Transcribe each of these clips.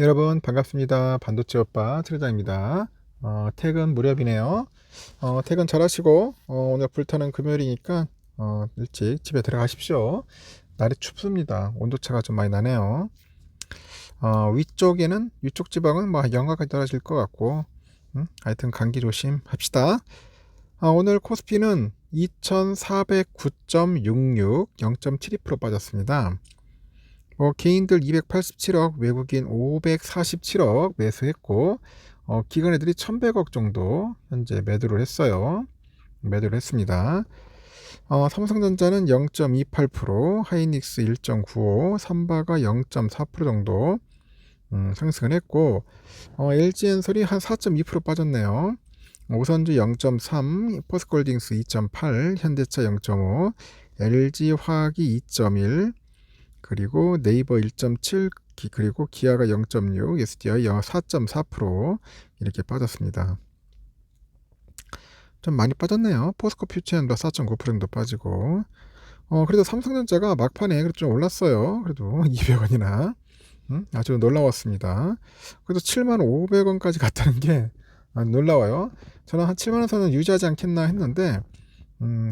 여러분 반갑습니다. 반도체 오빠 트레자입니다. 퇴근 무렵이네요. 퇴근 잘 하시고 오늘 불타는 금요일이니까 일찍 집에 들어가십시오. 날이 춥습니다. 온도차가 좀 많이 나네요. 위쪽 지방은 뭐 영하까지 떨어질 것 같고 하여튼 감기 조심합시다. 오늘 코스피는 2409.66 0.72% 빠졌습니다. 개인들 287억, 외국인 547억 매수했고, 기관 애들이 1100억 정도 현재 매도를 했어요. 매도를 했습니다. 삼성전자는 0.28%, 하이닉스 1.95, 삼바가 0.4% 정도 상승을 했고, LG엔솔이 한 4.2% 빠졌네요. 오선주 0.3, 포스콜딩스 2.8, 현대차 0.5, LG화학이 2.1, 그리고 네이버 1.7, 그리고 기아가 0.6, SDI 4.4% 이렇게 빠졌습니다. 좀 많이 빠졌네요. 포스코 퓨처엔도 4.9% 정도 빠지고, 그래도 삼성전자가 막판에 좀 올랐어요. 그래도 200원이나 아주 놀라웠습니다. 그래도 75,500원까지 갔다는 게 놀라워요. 저는 한 7만원 선은 유지하지 않겠나 했는데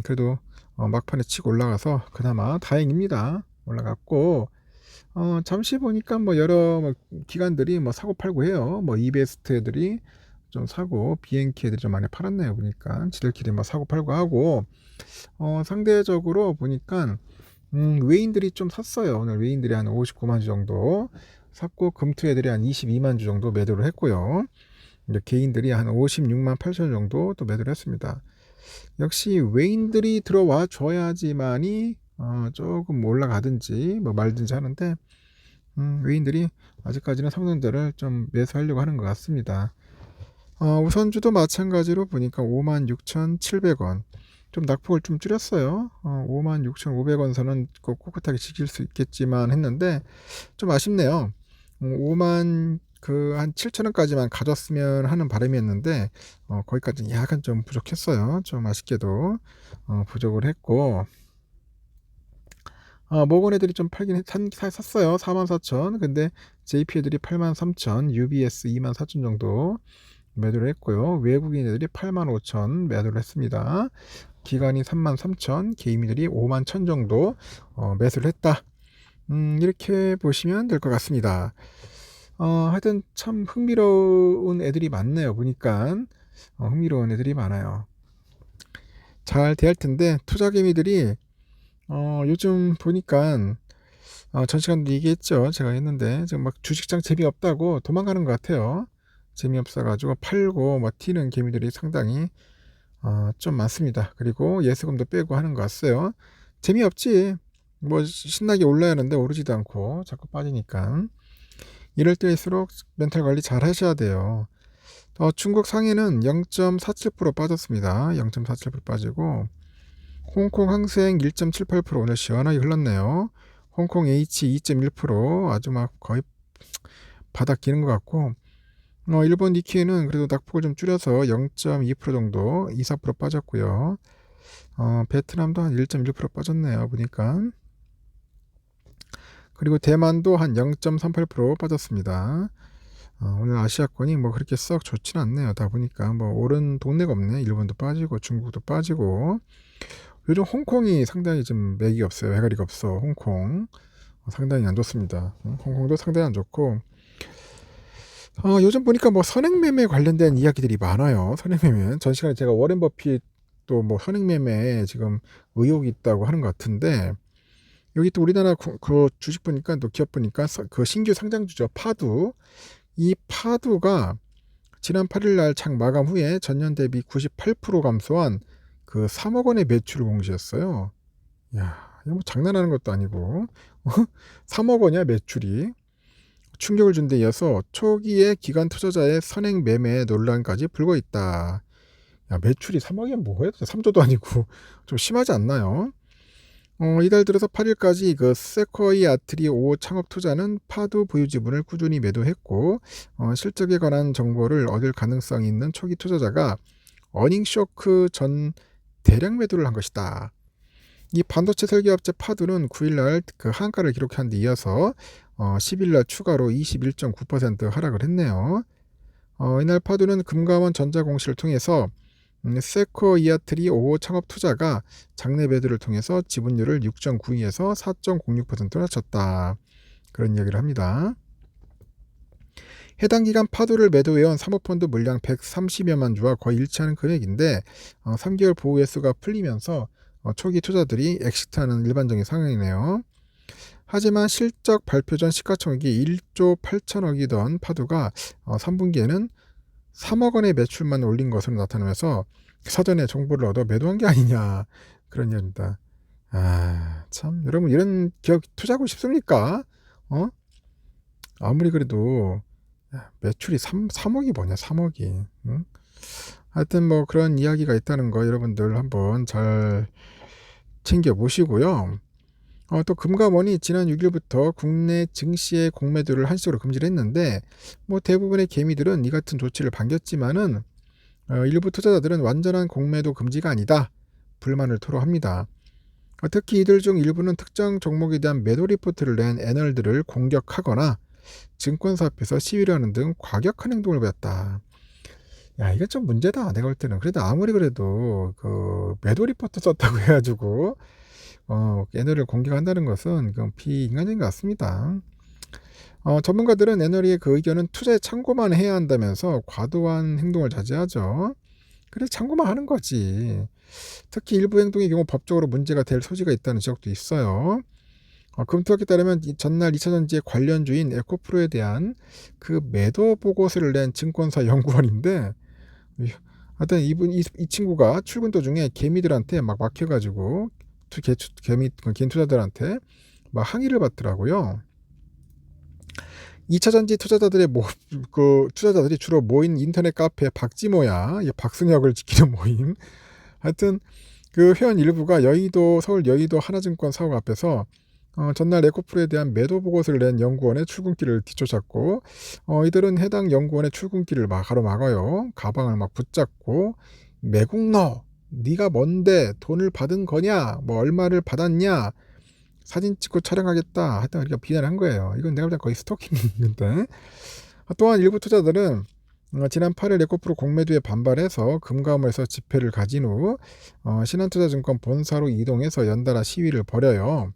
그래도 막판에 치고 올라가서 그나마 다행입니다. 올라갔고, 잠시 보니까 뭐 여러 기관들이 뭐 사고 팔고 해요. 뭐 이베스트 애들이 좀 사고, 비엔키 애들이 좀 많이 팔았네요. 보니까 지들끼리 뭐 사고 팔고 하고, 상대적으로 보니까 외인들이 좀 샀어요. 오늘 외인들이 한 59만 주 정도 샀고, 금투 애들이 한 22만 주 정도 매도를 했고요. 이제 개인들이 한 56만 8천 정도 또 매도를 했습니다. 역시 외인들이 들어와 줘야지만이 조금 올라가든지 뭐 말든지 하는데, 외인들이 아직까지는 삼성전자를 좀 매수하려고 하는 것 같습니다. 우선주도 마찬가지로 보니까 56,700원 좀 낙폭을 좀 줄였어요. 56,500원 선은 꿋꿋하게 지킬 수 있겠지만 했는데 좀 아쉽네요. 5만 한 7,000원까지만 가졌으면 하는 바람이었는데 거기까지 약간 좀 부족했어요. 좀 아쉽게도 부족을 했고, 모건 애들이 좀 팔긴 샀어요. 44,000. 근데 JP 애들이 83,000, UBS 24,000 정도 매도를 했고요. 외국인 애들이 85,000 매도를 했습니다. 기관이 33,000, 개인들이 51,000 정도 매수를 했다. 이렇게 보시면 될 것 같습니다. 하여튼 참 흥미로운 애들이 많네요. 보니까 흥미로운 애들이 많아요. 잘 돼야 할 텐데 투자 개미들이 요즘 보니까 전 시간도 얘기했죠. 제가 했는데 지금 막 주식장 재미없다고 도망가는 것 같아요. 재미없어가지고 팔고 막 튀는 개미들이 상당히 좀 많습니다. 그리고 예수금도 빼고 하는 것 같아요. 재미없지. 뭐 신나게 올라야 하는데 오르지도 않고 자꾸 빠지니까. 이럴 때일수록 멘탈 관리 잘 하셔야 돼요. 중국 상해는 0.47% 빠졌습니다. 0.47% 빠지고, 홍콩 항생 1.78% 오늘 시원하게 흘렀네요. 홍콩 H 2.1% 아주 막 거의 바닥 기는 것 같고, 일본 니케이는 그래도 낙폭을 좀 줄여서 0.2% 정도 2~4% 빠졌고요. 베트남도 한 1.1% 빠졌네요. 보니까. 그리고 대만도 한 0.38% 빠졌습니다. 오늘 아시아권이 뭐 그렇게 썩 좋지는 않네요. 다 보니까 뭐 오른 동네가 없네. 일본도 빠지고 중국도 빠지고. 요즘 홍콩이 상당히 좀 맥이 없어요. 해가리가 없어. 홍콩 상당히 안 좋습니다. 홍콩도 상당히 안 좋고, 요즘 보니까 뭐 선행매매 관련된 이야기들이 많아요. 선행매매. 전 시간에 제가 워렌 버핏도 뭐 선행매매 지금 의혹이 있다고 하는 것 같은데, 여기 또 우리나라 그 주식 보니까 또 기업 보니까 그 신규 상장주죠. 파두. 이 파두가 지난 8일 날 장 마감 후에 전년 대비 98% 감소한 그 3억 원의 매출을 공시했어요. 야, 이거 뭐 장난하는 것도 아니고 3억 원이야 매출이. 충격을 준 데 이어서 초기에 기관 투자자의 선행 매매 논란까지 불고 있다. 야, 매출이 3억이면 뭐예요? 3조도 아니고 좀 심하지 않나요? 이달 들어서 8일까지 그 세쿼이 아트리 5 창업 투자는 파두 보유 지분을 꾸준히 매도했고, 실적에 관한 정보를 얻을 가능성이 있는 초기 투자자가 어닝 쇼크 전 대량 매도를 한 것이다. 이 반도체 설계업체 파두는 9일날 그 하한가를 기록한 데 이어서 10일날 추가로 21.9% 하락을 했네요. 이날 파도는 금감원 전자공시를 통해서 세코이아트리 5호 창업투자가 장내 매도를 통해서 지분율을 6.92에서 4.06%로 낮췄다. 그런 이야기를 합니다. 해당 기간 파도를 매도해온 사모펀드 물량 130여만 주와 거의 일치하는 금액인데 3개월 보호 예수가 풀리면서 초기 투자들이 엑시트하는 일반적인 상황이네요. 하지만 실적 발표 전 시가총액이 1조 8천억이던 파도가 3분기에는 3억 원의 매출만 올린 것으로 나타나면서 사전에 정보를 얻어 매도한 게 아니냐 그런 이야기입니다. 참 여러분 이런 기업 투자하고 싶습니까? 아무리 그래도 매출이 3억이 뭐냐 3억이 응? 하여튼 뭐 그런 이야기가 있다는 거 여러분들 한번 잘 챙겨 보시고요. 또 금감원이 지난 6일부터 국내 증시의 공매도를 한시적으로 금지를 했는데 뭐 대부분의 개미들은 이 같은 조치를 반겼지만은 일부 투자자들은 완전한 공매도 금지가 아니다 불만을 토로합니다. 특히 이들 중 일부는 특정 종목에 대한 매도 리포트를 낸 애널들을 공격하거나 증권사 앞에서 시위를 하는 등 과격한 행동을 보였다. 야, 이게 좀 문제다. 내가 볼 때는. 그래도 아무리 그래도 그 매도 리포트 썼다고 해가지고 애널을 공격한다는 것은 비인간적인 것 같습니다. 전문가들은 애널의 그 의견은 투자에 참고만 해야 한다면서 과도한 행동을 자제하죠. 그래서 참고만 하는 거지. 특히 일부 행동의 경우 법적으로 문제가 될 소지가 있다는 지적도 있어요. 금토학에 따르면 전날 2차전지의 관련주인 에코프로에 대한 그 매도 보고서를 낸 증권사 연구원인데 하여튼 이 친구가 출근 도중에 개미들한테 막 막혀가지고 개인 투자들한테 막 항의를 받더라고요. 2차전지 투자자들이 주로 모인 인터넷 카페 박지모야 박승혁을 지키는 모임. 하여튼 그 회원 일부가 서울 여의도 하나증권 사옥 앞에서 전날 에코프로에 대한 매도 보고서를 낸 연구원의 출근길을 뒤쫓았고 이들은 해당 연구원의 출근길을 가로막아요. 가방을 막 붙잡고 매국노 네가 뭔데 돈을 받은 거냐 뭐 얼마를 받았냐 사진 찍고 촬영하겠다 하여튼 우리가 비난한 거예요. 이건 내가 볼 때 거의 스토킹인데 또한 일부 투자들은 지난 8일 에코프로 공매도에 반발해서 금감원에서 집회를 가진 후 신한투자증권 본사로 이동해서 연달아 시위를 벌여요.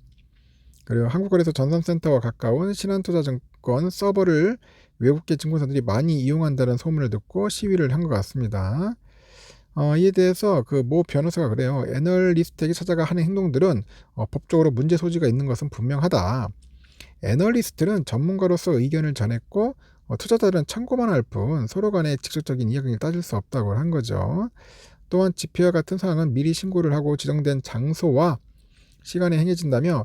그리고 한국거래소 전산센터와 가까운 신한투자증권 서버를 외국계 증권사들이 많이 이용한다는 소문을 듣고 시위를 한 것 같습니다. 이에 대해서 그 모 변호사가 그래요. 애널리스트에게 찾아가 하는 행동들은 법적으로 문제 소지가 있는 것은 분명하다. 애널리스트는 전문가로서 의견을 전했고 투자자들은 참고만 할 뿐 서로 간의 직접적인 이야기를 따질 수 없다고 한 거죠. 또한 집회와 같은 사항은 미리 신고를 하고 지정된 장소와 시간에 행해진다며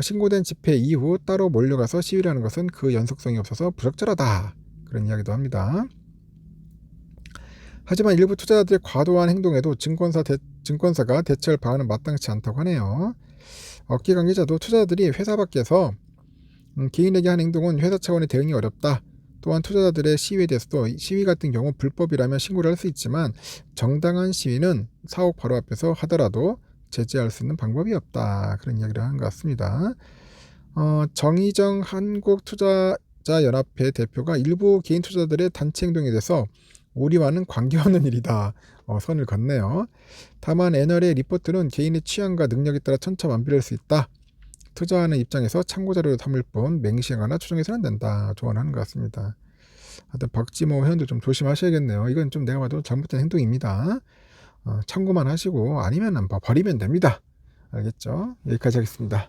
신고된 집회 이후 따로 몰려가서 시위를 하는 것은 그 연속성이 없어서 부적절하다. 그런 이야기도 합니다. 하지만 일부 투자자들의 과도한 행동에도 증권사가 대처할 방안은 마땅치 않다고 하네요. 업계 관계자도 투자자들이 회사 밖에서 개인에게 한 행동은 회사 차원의 대응이 어렵다. 또한 투자자들의 시위에 대해서도 시위 같은 경우 불법이라면 신고를 할 수 있지만 정당한 시위는 사옥 바로 앞에서 하더라도 제재할 수 있는 방법이 없다. 그런 이야기를 하는 것 같습니다. 정의정 한국투자자연합회 대표가 일부 개인 투자자들의 단체 행동에 대해서 우리와는 관계없는 일이다. 선을 걷네요. 다만 애널의 리포트는 개인의 취향과 능력에 따라 천차만별일 수 있다. 투자하는 입장에서 참고자료로 삼을 뿐 맹시하거나 추정해서는 안 된다. 조언하는 것 같습니다. 하여튼 박지모 회원도 좀 조심하셔야겠네요. 이건 좀 내가 봐도 잘못된 행동입니다. 참고만 하시고 아니면 버리면 됩니다. 알겠죠? 여기까지 하겠습니다.